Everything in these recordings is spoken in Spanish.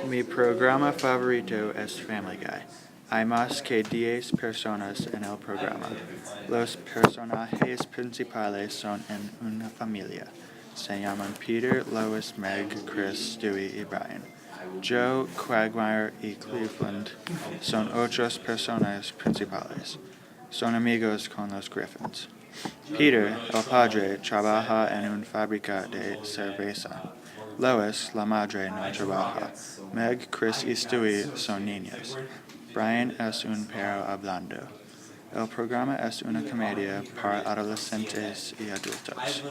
Mi programa favorito es Family Guy. Hay más que 10 personas en el programa. Los personajes principales son en una familia. Se llaman Peter, Lois, Meg, Chris, Stewie y Brian. Joe, Quagmire y Cleveland son otros personajes principales. Son amigos con los Griffins. Peter, el padre, trabaja en una fábrica de cerveza. Lois, la madre, no trabaja. Meg, Chris y Stewie son niños. Brian es un perro hablando. El programa es una comedia para adolescentes y adultos.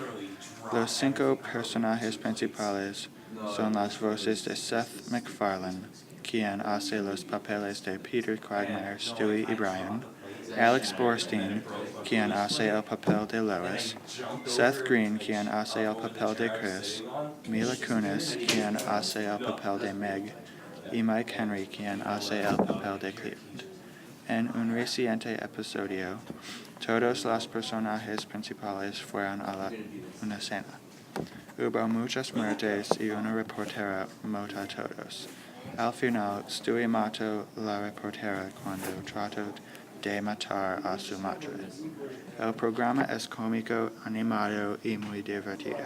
Los 5 personajes principales son las voces de Seth MacFarlane, quien hace los papeles de Peter, Quagmire, Stewie y Brian; Alex Borstein, quien hace el papel de Lois; Seth Green, quien hace el papel de Chris; Mila Kunis, quien hace el papel de Meg; y Mike Henry, quien hace el papel de Cleveland. En un reciente episodio, todos los personajes principales fueron a una cena. Hubo muchas muertes y una reportera mató a todos. Al final, Stewie mató a la reportera cuando trató de matar a su madre. El programa es cómico, animado y muy divertido.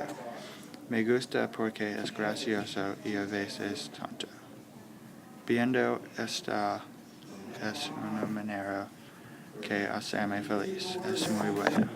Me gusta porque es gracioso y a veces tonto. Viendo esta es una manera que hacerme feliz. Es muy bueno.